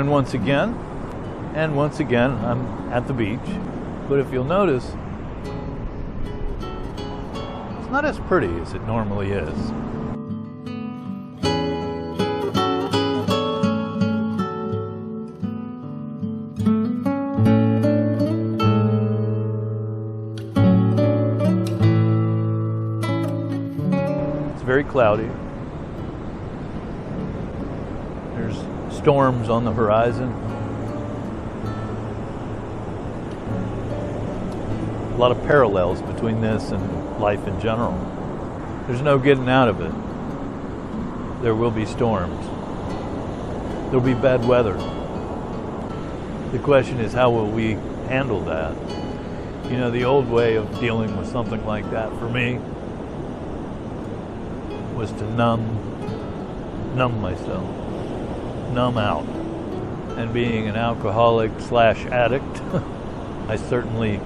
Once again, and once again I'm at the beach, but if you'll notice, it's not as pretty as it normally is. It's very cloudy. There's storms on the horizon. A lot of parallels between this and life in general. There's no getting out of it. There will be storms. There'll be bad weather. The question is, how will we handle that? You know, the old way of dealing with something like that for me was to numb myself. Numb out. And being an alcoholic / addict, I certainly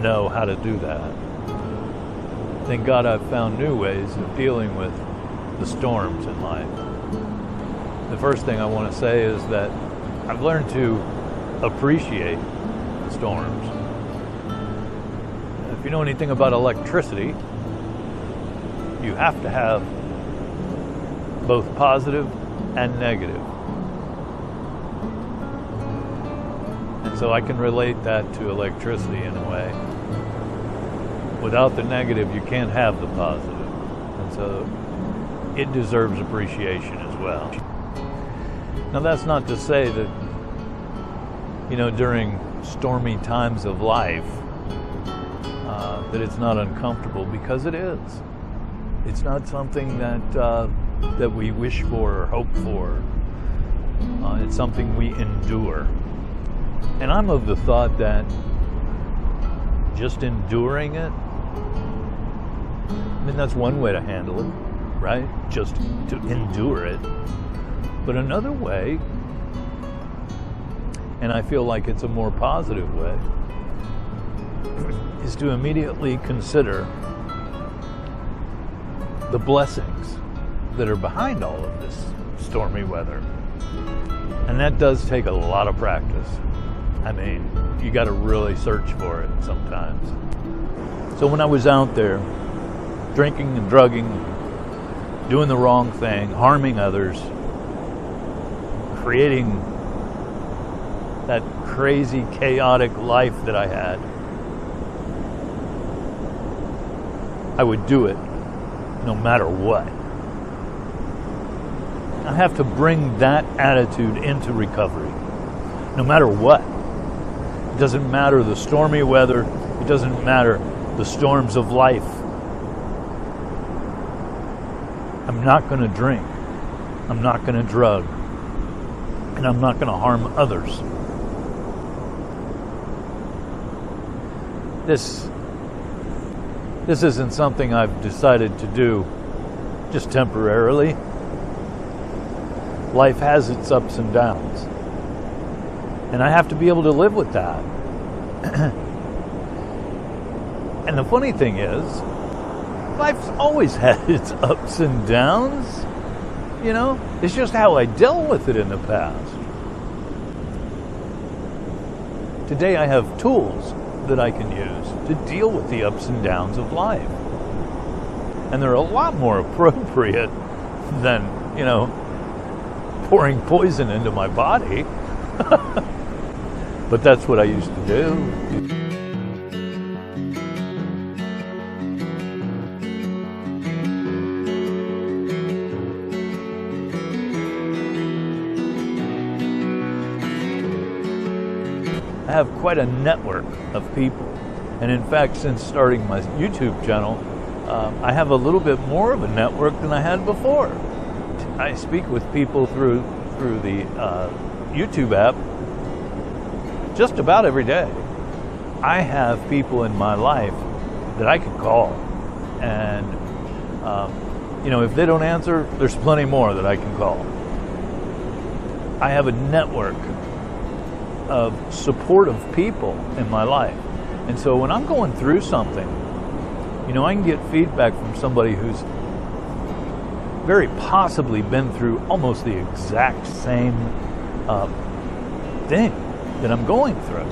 know how to do that. Thank God I've found new ways of dealing with the storms in life. The first thing I want to say is that I've learned to appreciate storms. If you know anything about electricity, you have to have both positive and negative. And so I can relate that to electricity in a way. Without the negative, you can't have the positive. And so it deserves appreciation as well. Now that's not to say that, you know, during stormy times of life, that it's not uncomfortable, because it is. It's not something that we wish for or hope for. It's something we endure. And I'm of the thought that just enduring it, I mean, that's one way to handle it, right? Just to endure it. But another way, and I feel like it's a more positive way, is to immediately consider the blessings that are behind all of this stormy weather. And that does take a lot of practice. I mean, you got to really search for it sometimes. So when I was out there drinking and drugging, doing the wrong thing, harming others, creating that crazy, chaotic life that I had, I would do it no matter what. I have to bring that attitude into recovery, no matter what. It doesn't matter the stormy weather. It doesn't matter the storms of life. I'm not going to drink. I'm not going to drug. And I'm not going to harm others. This isn't something I've decided to do just temporarily. Life has its ups and downs. And I have to be able to live with that. And the funny thing is, life's always had its ups and downs. You know, it's just how I dealt with it in the past. Today I have tools that I can use to deal with the ups and downs of life. And they're a lot more appropriate than, you know, pouring poison into my body. But that's what I used to do. I have quite a network of people. And in fact, since starting my YouTube channel, I have a little bit more of a network than I had before. I speak with people through the YouTube app just about every day. I have people in my life that I can call and If they don't answer, there's plenty more that I can call. I have a network of supportive people in my life. And so when I'm going through something, I can get feedback from somebody who's very possibly been through almost the exact same thing that I'm going through.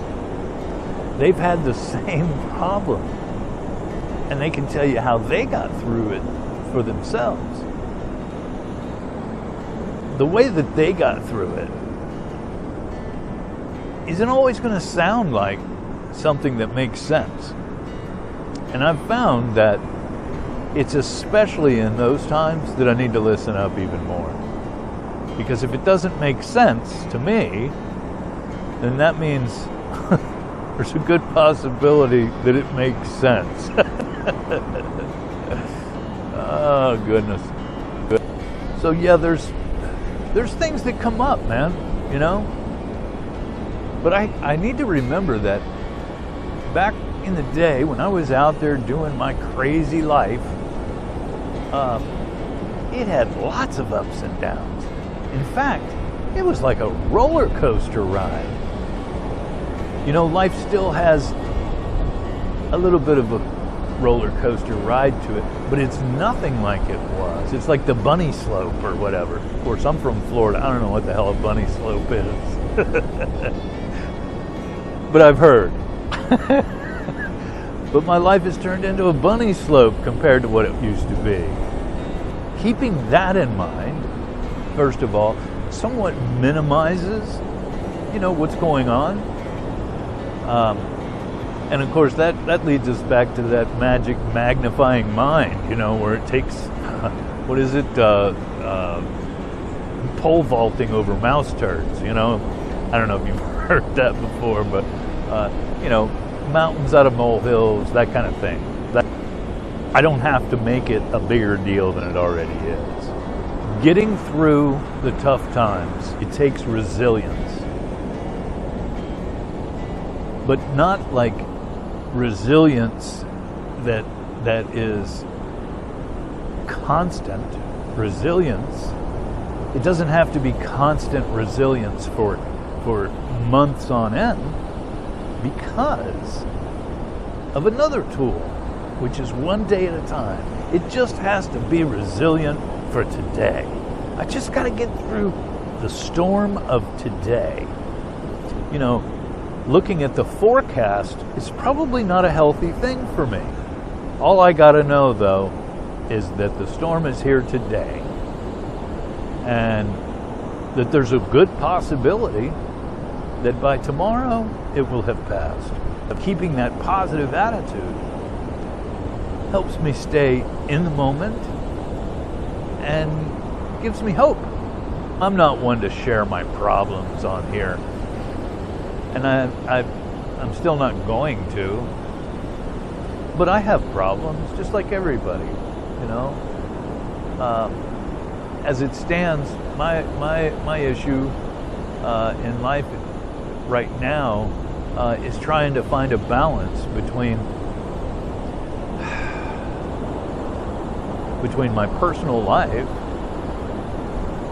They've had the same problem, and they can tell you how they got through it for themselves. The way that they got through it isn't always going to sound like something that makes sense. And I've found that it's especially in those times that I need to listen up even more. Because if it doesn't make sense to me, then that means there's a good possibility that it makes sense. Oh, goodness. So yeah, there's things that come up, man, But I need to remember that back in the day when I was out there doing my crazy life, it had lots of ups and downs. In fact, it was like a roller coaster ride. Life still has a little bit of a roller coaster ride to it, but it's nothing like it was. It's like the bunny slope or whatever. Of course, I'm from Florida. I don't know what the hell a bunny slope is. But I've heard. But my life has turned into a bunny slope compared to what it used to be. Keeping that in mind, first of all, somewhat minimizes, what's going on. And of course, that leads us back to that magic magnifying mind, where it takes, what is it, pole vaulting over mouse turds, I don't know if you've heard that before, but, mountains out of molehills, that kind of thing. I don't have to make it a bigger deal than it already is. Getting through the tough times, it takes resilience. But not like resilience that is constant. Resilience, it doesn't have to be constant resilience for months on end, because of another tool, which is one day at a time. It just has to be resilient for today. I just got to get through the storm of today. Looking at the forecast is probably not a healthy thing for me. All I got to know, though, is that the storm is here today, and that there's a good possibility that by tomorrow it will have passed. Keeping that positive attitude helps me stay in the moment and gives me hope. I'm not one to share my problems on here, and I'm still not going to, but I have problems just like everybody, as it stands, my issue in life right now is trying to find a balance between my personal life,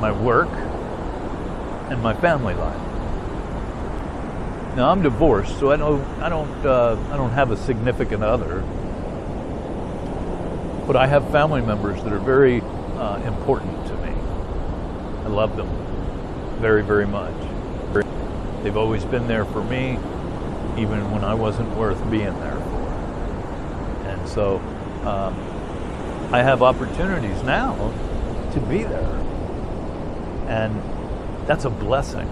my work, and my family life. Now I'm divorced, so I don't have a significant other, but I have family members that are very important to me. I love them very, very much. They've always been there for me, even when I wasn't worth being there for. And so I have opportunities now to be there, and that's a blessing.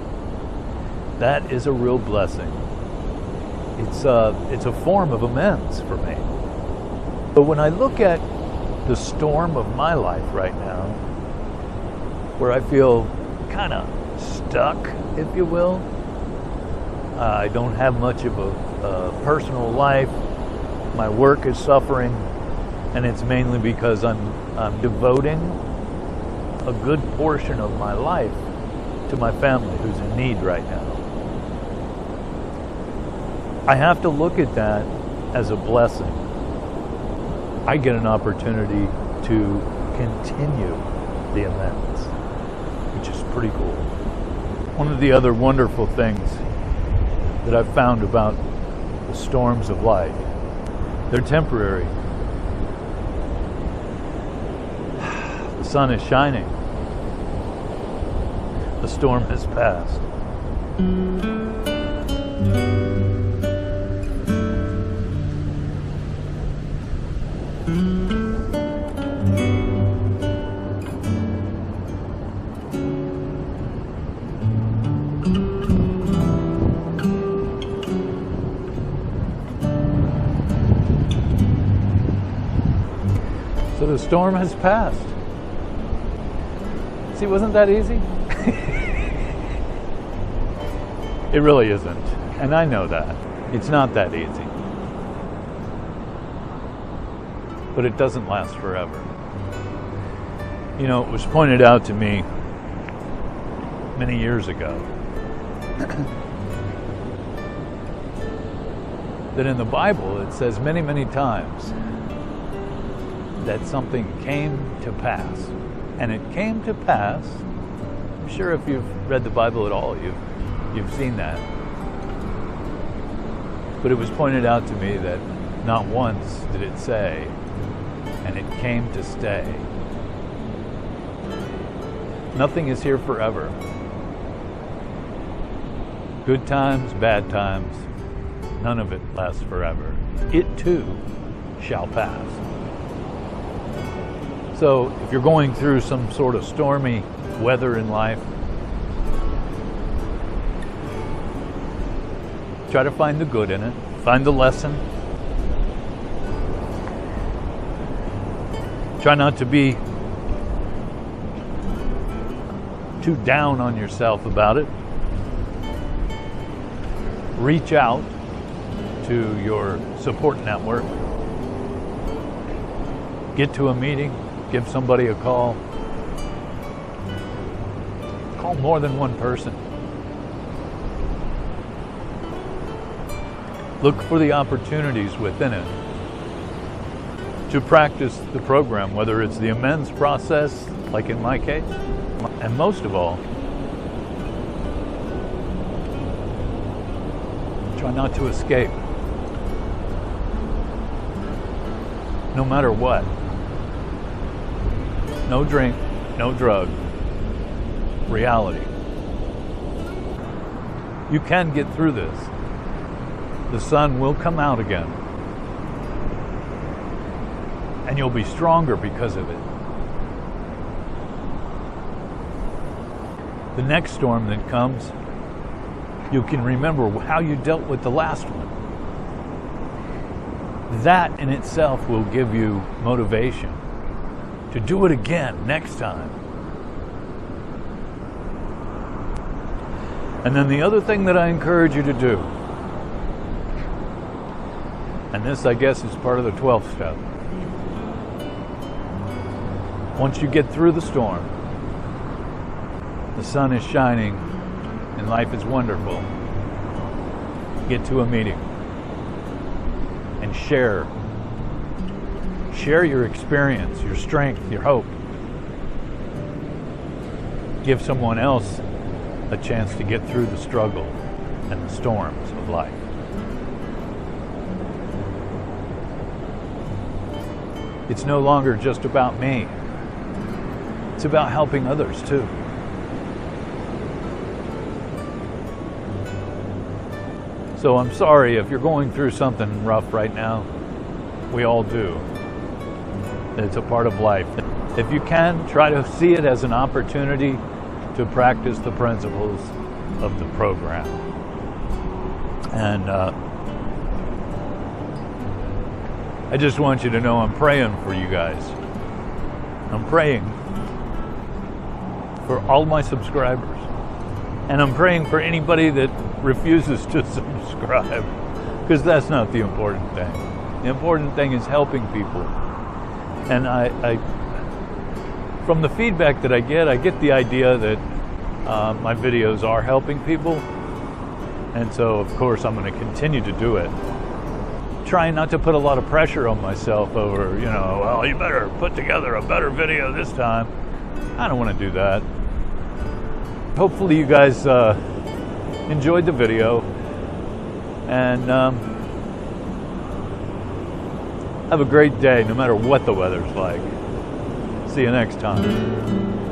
That is a real blessing. It's a form of amends for me. But when I look at the storm of my life right now, where I feel kind of stuck, if you will, I don't have much of a personal life. My work is suffering, and it's mainly because I'm devoting a good portion of my life to my family who's in need right now. I have to look at that as a blessing. I get an opportunity to continue the amends, which is pretty cool. One of the other wonderful things that I've found about the storms of life, they're temporary. The sun is shining. The storm has passed. So the storm has passed. See, wasn't that easy? It really isn't. And I know that. It's not that easy. But it doesn't last forever. You know, it was pointed out to me many years ago that in the Bible it says many, many times that something came to pass. And it came to pass. I'm sure if you've read the Bible at all, you've seen that. But it was pointed out to me that not once did it say, and it came to stay. Nothing is here forever. Good times, bad times, none of it lasts forever. It too shall pass. So if you're going through some sort of stormy weather in life, try to find the good in it, find the lesson. Try not to be too down on yourself about it. Reach out to your support network. Get to a meeting. Give somebody a call. Call more than one person. Look for the opportunities within it to practice the program, whether it's the amends process, like in my case, and most of all, try not to escape. No matter what. No drink, no drug. Reality. You can get through this. The sun will come out again. And you'll be stronger because of it. The next storm that comes, you can remember how you dealt with the last one. That in itself will give you motivation to do it again next time. And then the other thing that I encourage you to do, and this I guess is part of the 12th step, once you get through the storm, the sun is shining and life is wonderful, get to a meeting and share your experience, your strength, your hope. Give someone else a chance to get through the struggle and the storms of life. It's no longer just about me. It's about helping others too. So I'm sorry if you're going through something rough right now. We all do. It's a part of life. If you can, try to see it as an opportunity to practice the principles of the program. And I just want you to know I'm praying for you guys. I'm praying for all my subscribers. And I'm praying for anybody that refuses to subscribe, because that's not the important thing. The important thing is helping people. And I from the feedback that I get the idea that my videos are helping people. And so, of course, I'm going to continue to do it. trying not to put a lot of pressure on myself over, you know, well, you better put together a better video this time. I don't want to do that. Hopefully you guys enjoyed the video, and have a great day no matter what the weather's like. See you next time.